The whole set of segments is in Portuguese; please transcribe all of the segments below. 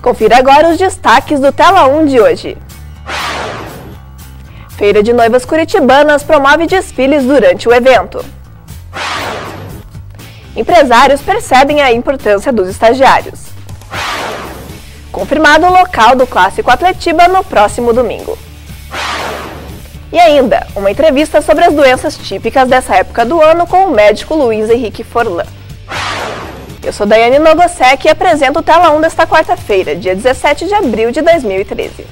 Confira agora os destaques do Tela 1 de hoje. Feira de Noivas Curitibanas promove desfiles durante o evento. Empresários percebem a importância dos estagiários. Confirmado o local do Clássico Atletiba no próximo domingo. E ainda, uma entrevista sobre as doenças típicas dessa época do ano com o médico Luiz Henrique Forlan. Eu sou Daiane Nogosek e apresento o Tela 1 desta quarta-feira, dia 17 de abril de 2013.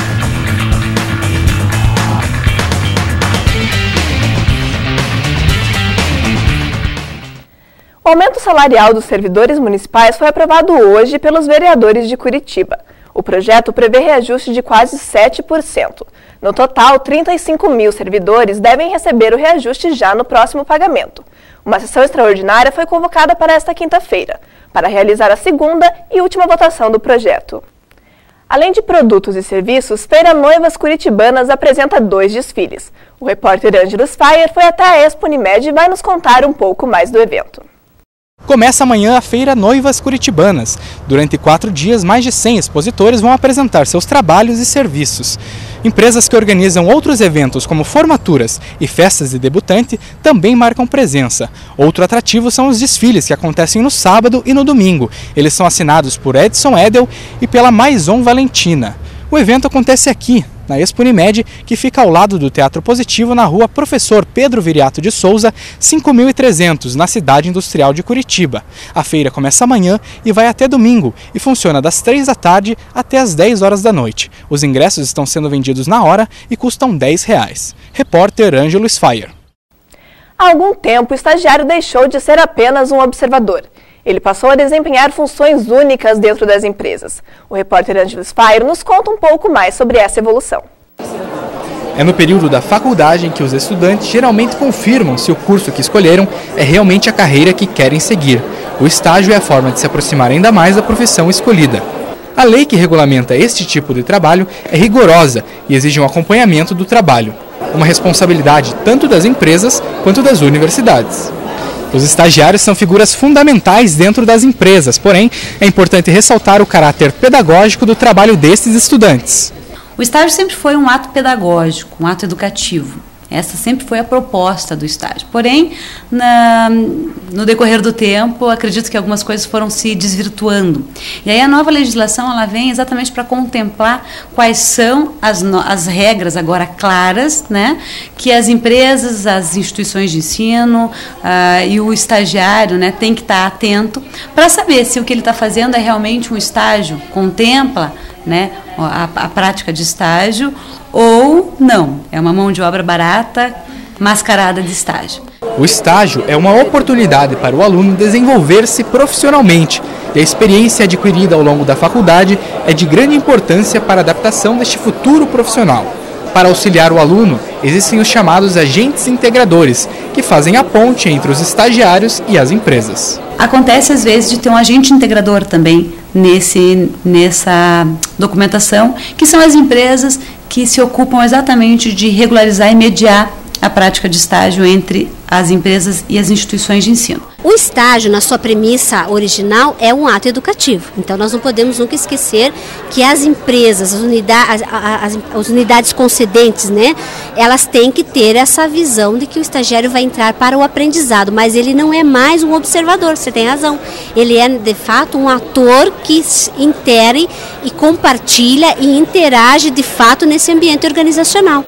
O aumento salarial dos servidores municipais foi aprovado hoje pelos vereadores de Curitiba. O projeto prevê reajuste de quase 7%. No total, 35 mil servidores devem receber o reajuste já no próximo pagamento. Uma sessão extraordinária foi convocada para esta quinta-feira, para realizar a segunda e última votação do projeto. Além de produtos e serviços, Feira Noivas Curitibanas apresenta 2 desfiles. O repórter Ângelo Sfaier foi até a Expo Unimed e vai nos contar um pouco mais do evento. Começa amanhã a Feira Noivas Curitibanas. Durante 4 dias, mais de 100 expositores vão apresentar seus trabalhos e serviços. Empresas que organizam outros eventos, como formaturas e festas de debutante, também marcam presença. Outro atrativo são os desfiles, que acontecem no sábado e no domingo. Eles são assinados por Edson Edel e pela Maison Valentina. O evento acontece aqui, na Expo Unimed, que fica ao lado do Teatro Positivo, na rua Professor Pedro Viriato de Souza, 5300, na cidade industrial de Curitiba. A feira começa amanhã e vai até domingo e funciona das 3 da tarde até as 10 horas da noite. Os ingressos estão sendo vendidos na hora e custam R$10. Repórter Ângelo Sfaier. Há algum tempo, o estagiário deixou de ser apenas um observador. Ele passou a desempenhar funções únicas dentro das empresas. O repórter Ângelo Sfaier nos conta um pouco mais sobre essa evolução. É no período da faculdade em que os estudantes geralmente confirmam se o curso que escolheram é realmente a carreira que querem seguir. O estágio é a forma de se aproximar ainda mais da profissão escolhida. A lei que regulamenta este tipo de trabalho é rigorosa e exige um acompanhamento do trabalho. Uma responsabilidade tanto das empresas quanto das universidades. Os estagiários são figuras fundamentais dentro das empresas, porém, é importante ressaltar o caráter pedagógico do trabalho destes estudantes. O estágio sempre foi um ato pedagógico, um ato educativo. Essa sempre foi a proposta do estágio. Porém, no decorrer do tempo, acredito que algumas coisas foram se desvirtuando. E aí a nova legislação ela vem exatamente para contemplar quais são as regras agora claras, né, que as empresas, as instituições de ensino e o estagiário, né, tem que estar atento para saber se o que ele está fazendo é realmente um estágio, contempla, né, a prática de estágio ou não, é uma mão de obra barata, mascarada de estágio. O estágio é uma oportunidade para o aluno desenvolver-se profissionalmente e a experiência adquirida ao longo da faculdade é de grande importância para a adaptação deste futuro profissional. Para auxiliar o aluno, existem os chamados agentes integradores, que fazem a ponte entre os estagiários e as empresas. Acontece às vezes de ter um agente integrador também nessa documentação, que são as empresas que se ocupam exatamente de regularizar e mediar a prática de estágio entre as empresas e as instituições de ensino. O estágio, na sua premissa original, é um ato educativo. Então, nós não podemos nunca esquecer que as empresas, as unidades concedentes, né, elas têm que ter essa visão de que o estagiário vai entrar para o aprendizado, mas ele não é mais um observador, você tem razão. Ele é, de fato, um ator que intere e compartilha e interage, de fato, nesse ambiente organizacional.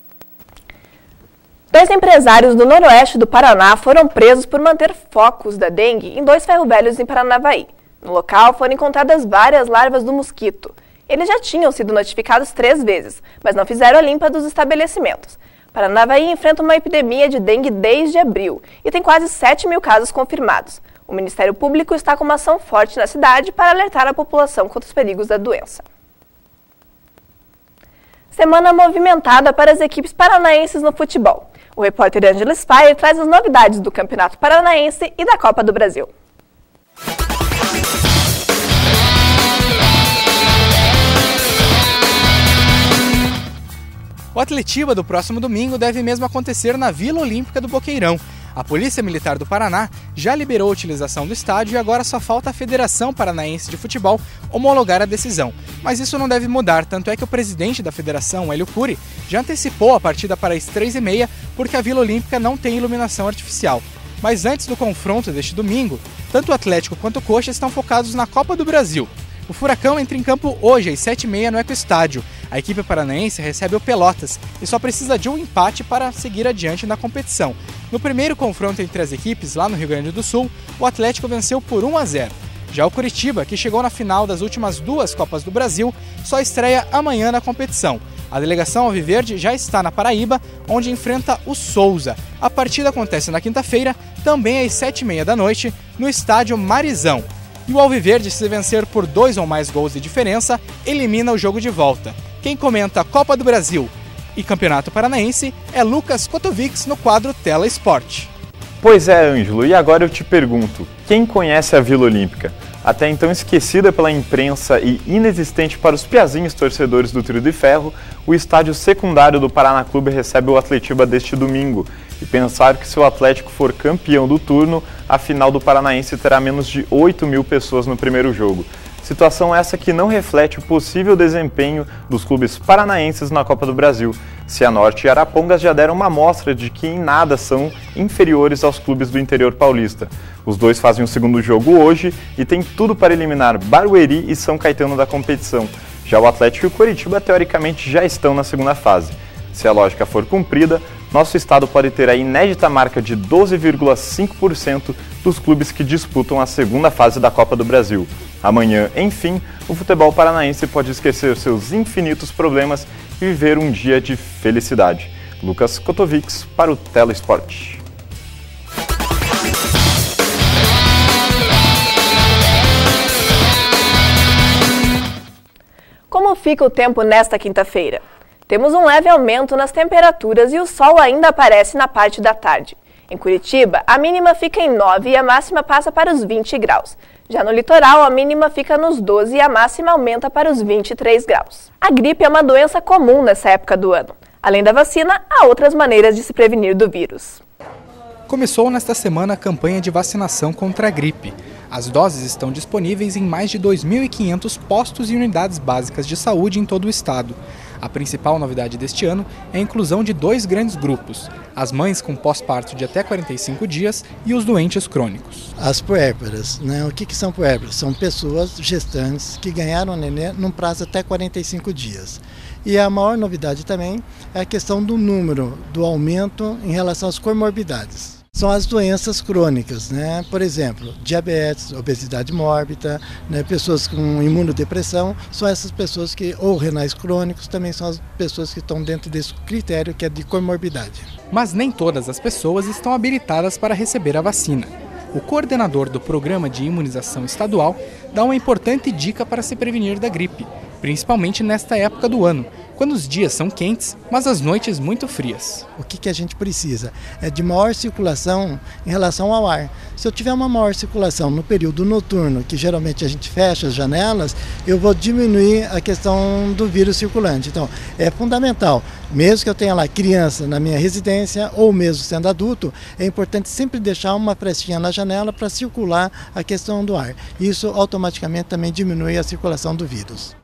2 empresários do noroeste do Paraná foram presos por manter focos da dengue em 2 ferro-velhos em Paranavaí. No local foram encontradas várias larvas do mosquito. Eles já tinham sido notificados 3 vezes, mas não fizeram a limpa dos estabelecimentos. Paranavaí enfrenta uma epidemia de dengue desde abril e tem quase 7 mil casos confirmados. O Ministério Público está com uma ação forte na cidade para alertar a população contra os perigos da doença. Semana movimentada para as equipes paranaenses no futebol. O repórter Ângelo Sfaier traz as novidades do Campeonato Paranaense e da Copa do Brasil. O Atletiba do próximo domingo deve mesmo acontecer na Vila Olímpica do Boqueirão. A Polícia Militar do Paraná já liberou a utilização do estádio e agora só falta a Federação Paranaense de Futebol homologar a decisão. Mas isso não deve mudar, tanto é que o presidente da federação, Hélio Cury, já antecipou a partida para as 3h30 porque a Vila Olímpica não tem iluminação artificial. Mas antes do confronto deste domingo, tanto o Atlético quanto o Coxa estão focados na Copa do Brasil. O Furacão entra em campo hoje às 7h30 no Ecoestádio. A equipe paranaense recebe o Pelotas e só precisa de um empate para seguir adiante na competição. No primeiro confronto entre as equipes, lá no Rio Grande do Sul, o Atlético venceu por 1-0. Já o Curitiba, que chegou na final das últimas 2 Copas do Brasil, só estreia amanhã na competição. A delegação alviverde já está na Paraíba, onde enfrenta o Souza. A partida acontece na quinta-feira, também às 7h30 da noite, no estádio Marizão. E o alviverde, se vencer por 2 ou mais gols de diferença, elimina o jogo de volta. Quem comenta a Copa do Brasil e Campeonato Paranaense é Lucas Kotovics no quadro Tela Esporte. Pois é, Ângelo, e agora eu te pergunto, quem conhece a Vila Olímpica? Até então esquecida pela imprensa e inexistente para os piazinhos torcedores do Trio de Ferro, o estádio secundário do Paraná Clube recebe o Atletiba deste domingo. E pensar que se o Atlético for campeão do turno, a final do Paranaense terá menos de 8.000 pessoas no primeiro jogo. Situação essa que não reflete o possível desempenho dos clubes paranaenses na Copa do Brasil. Cianorte e Arapongas já deram uma amostra de que em nada são inferiores aos clubes do interior paulista. Os dois fazem o segundo jogo hoje e tem tudo para eliminar Barueri e São Caetano da competição. Já o Atlético e o Coritiba teoricamente já estão na segunda fase. Se a lógica for cumprida, nosso estado pode ter a inédita marca de 12,5% dos clubes que disputam a segunda fase da Copa do Brasil. Amanhã, enfim, o futebol paranaense pode esquecer seus infinitos problemas e viver um dia de felicidade. Lucas Kotovics para o Tela Esporte. Como fica o tempo nesta quinta-feira? Temos um leve aumento nas temperaturas e o sol ainda aparece na parte da tarde. Em Curitiba, a mínima fica em 9 e a máxima passa para os 20 graus. Já no litoral, a mínima fica nos 12 e a máxima aumenta para os 23 graus. A gripe é uma doença comum nessa época do ano. Além da vacina, há outras maneiras de se prevenir do vírus. Começou nesta semana a campanha de vacinação contra a gripe. As doses estão disponíveis em mais de 2.500 postos e unidades básicas de saúde em todo o estado. A principal novidade deste ano é a inclusão de 2 grandes grupos, as mães com pós-parto de até 45 dias e os doentes crônicos. As puérperas, né? O que são puérperas? São pessoas gestantes que ganharam o nenê num prazo até 45 dias. E a maior novidade também é a questão do número, do aumento em relação às comorbidades. São as doenças crônicas, né? Por exemplo, diabetes, obesidade mórbida, né? Pessoas com imunodepressão, são essas pessoas que, ou renais crônicos, também são as pessoas que estão dentro desse critério que é de comorbidade. Mas nem todas as pessoas estão habilitadas para receber a vacina. O coordenador do Programa de Imunização Estadual dá uma importante dica para se prevenir da gripe, principalmente nesta época do ano, quando os dias são quentes, mas as noites muito frias. O que a gente precisa é de maior circulação em relação ao ar. Se eu tiver uma maior circulação no período noturno, que geralmente a gente fecha as janelas, eu vou diminuir a questão do vírus circulante. Então, é fundamental, mesmo que eu tenha lá criança na minha residência ou mesmo sendo adulto, é importante sempre deixar uma frestinha na janela para circular a questão do ar. Isso automaticamente também diminui a circulação do vírus.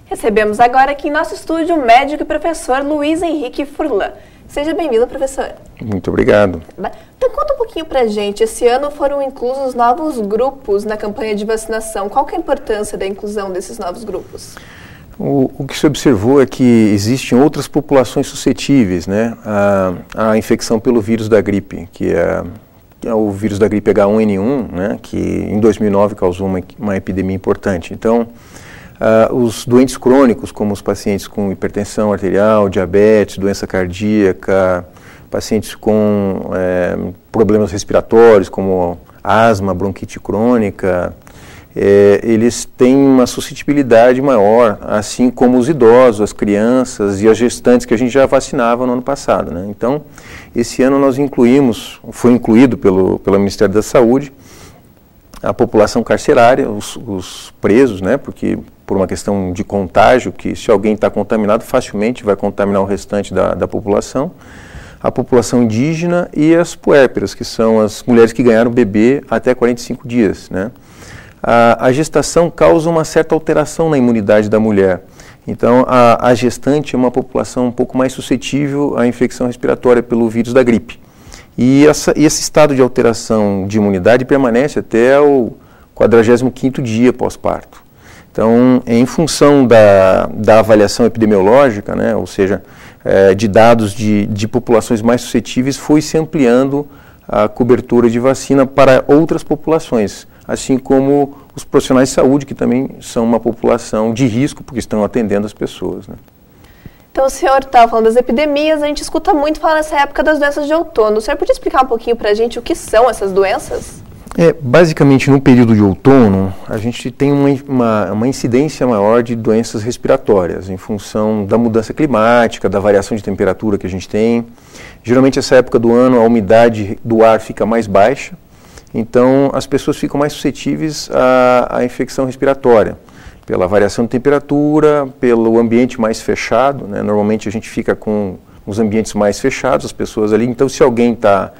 Recebemos agora aqui em nosso estúdio o médico e professor Luiz Henrique Furlan. Seja bem-vindo, professor. Muito obrigado. Então conta um pouquinho pra gente, esse ano foram inclusos novos grupos na campanha de vacinação. Qual que é a importância da inclusão desses novos grupos? O que se observou é que existem outras populações suscetíveis, né, à infecção pelo vírus da gripe, que é o vírus da gripe H1N1, né, que em 2009 causou uma epidemia importante. Então, os doentes crônicos, como os pacientes com hipertensão arterial, diabetes, doença cardíaca, pacientes com problemas respiratórios, como asma, bronquite crônica, eles têm uma suscetibilidade maior, assim como os idosos, as crianças e as gestantes que a gente já vacinava no ano passado, né? Então, esse ano nós foi incluído pelo Ministério da Saúde, a população carcerária, os presos, né? Porque por uma questão de contágio, que se alguém está contaminado, facilmente vai contaminar o restante da população. a população indígena e as puérperas, que são as mulheres que ganharam bebê até 45 dias, né? A gestação causa uma certa alteração na imunidade da mulher. Então, a gestante é uma população um pouco mais suscetível à infecção respiratória pelo vírus da gripe. E esse estado de alteração de imunidade permanece até o 45º dia pós-parto. Então, em função da avaliação epidemiológica, né, ou seja, de dados de populações mais suscetíveis, foi se ampliando a cobertura de vacina para outras populações, assim como os profissionais de saúde, que também são uma população de risco, porque estão atendendo as pessoas, né? Então, o senhor estava falando das epidemias, a gente escuta muito falar nessa época das doenças de outono. O senhor podia explicar um pouquinho para a gente o que são essas doenças? Basicamente, no período de outono, a gente tem uma incidência maior de doenças respiratórias, em função da mudança climática, da variação de temperatura que a gente tem. Geralmente, essa época do ano, a umidade do ar fica mais baixa, então as pessoas ficam mais suscetíveis à infecção respiratória, pela variação de temperatura, pelo ambiente mais fechado, né? Normalmente a gente fica com os ambientes mais fechados, as pessoas ali, então se alguém está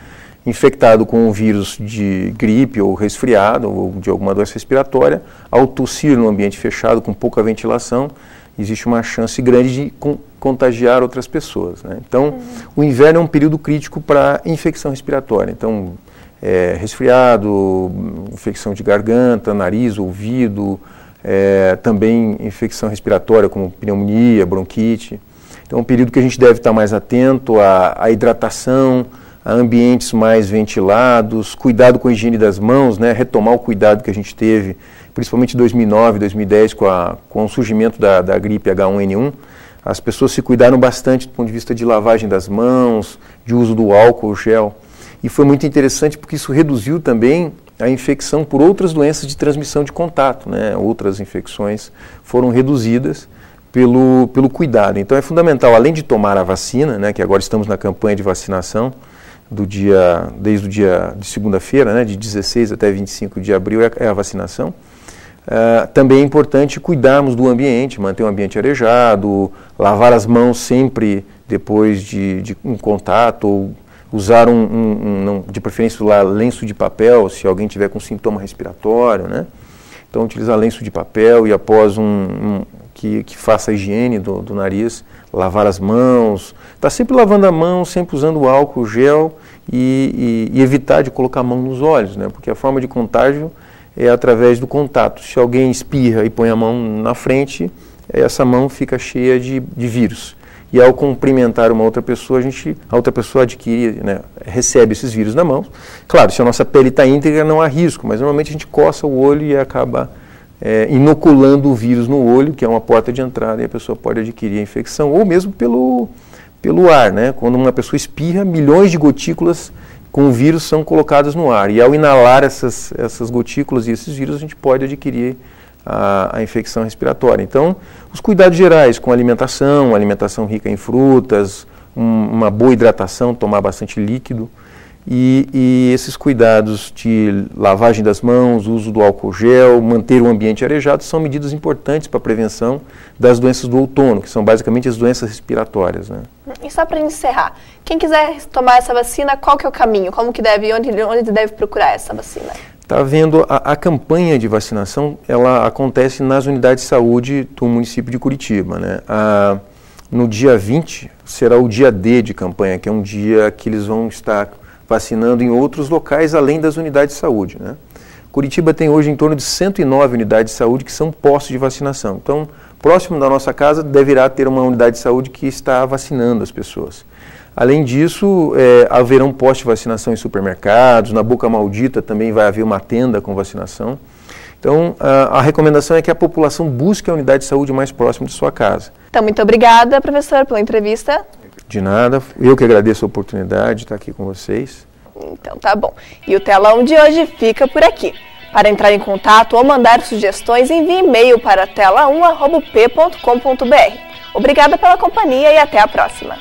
infectado com um vírus de gripe ou resfriado ou de alguma doença respiratória, ao tossir no ambiente fechado com pouca ventilação, existe uma chance grande de contagiar outras pessoas, né? Então, o inverno é um período crítico para infecção respiratória. Então, resfriado, infecção de garganta, nariz, ouvido, também infecção respiratória como pneumonia, bronquite. Então, é um período que a gente deve estar mais atento à hidratação, a ambientes mais ventilados, cuidado com a higiene das mãos, né? Retomar o cuidado que a gente teve, principalmente em 2009, 2010, com o surgimento da gripe H1N1. As pessoas se cuidaram bastante do ponto de vista de lavagem das mãos, de uso do álcool gel. E foi muito interessante porque isso reduziu também a infecção por outras doenças de transmissão de contato, né? Outras infecções foram reduzidas pelo cuidado. Então é fundamental, além de tomar a vacina, né, que agora estamos na campanha de vacinação, desde o dia de segunda-feira, né, de 16 até 25 de abril é a vacinação. Também é importante cuidarmos do ambiente, manter o ambiente arejado, lavar as mãos sempre depois de um contato, ou usar de preferência lenço de papel, se alguém tiver com sintoma respiratório, né? Então utilizar lenço de papel e após que faça a higiene do nariz, lavar as mãos, está sempre lavando a mão, sempre usando o álcool gel e evitar de colocar a mão nos olhos, né? Porque a forma de contágio é através do contato. Se alguém espirra e põe a mão na frente, essa mão fica cheia de vírus. E ao cumprimentar uma outra pessoa, a outra pessoa adquire, né, recebe esses vírus na mão. Claro, se a nossa pele está íntegra, não há risco, mas normalmente a gente coça o olho e acaba inoculando o vírus no olho, que é uma porta de entrada, e a pessoa pode adquirir a infecção, ou mesmo pelo ar, né? Quando uma pessoa espirra, milhões de gotículas com o vírus são colocadas no ar, e ao inalar essas gotículas e esses vírus, a gente pode adquirir a infecção respiratória. Então, os cuidados gerais com alimentação rica em frutas, uma boa hidratação, tomar bastante líquido, e esses cuidados de lavagem das mãos, uso do álcool gel, manter o ambiente arejado, são medidas importantes para a prevenção das doenças do outono, que são basicamente as doenças respiratórias, né? E só para encerrar, quem quiser tomar essa vacina, qual que é o caminho? Como que onde deve procurar essa vacina? Está vendo, a campanha de vacinação, ela acontece nas unidades de saúde do município de Curitiba, né? No dia 20 será o dia D de campanha, que é um dia que eles vão estar vacinando em outros locais além das unidades de saúde, né? Curitiba tem hoje em torno de 109 unidades de saúde que são postos de vacinação. Então, próximo da nossa casa deverá ter uma unidade de saúde que está vacinando as pessoas. Além disso, haverão postos de vacinação em supermercados, na Boca Maldita também vai haver uma tenda com vacinação. Então, a recomendação é que a população busque a unidade de saúde mais próxima de sua casa. Então, muito obrigada, professor, pela entrevista. De nada, eu que agradeço a oportunidade de estar aqui com vocês. Então, tá bom. E o Telão de hoje fica por aqui. Para entrar em contato ou mandar sugestões, envie e-mail para tela1@p.com.br. Obrigada pela companhia e até a próxima.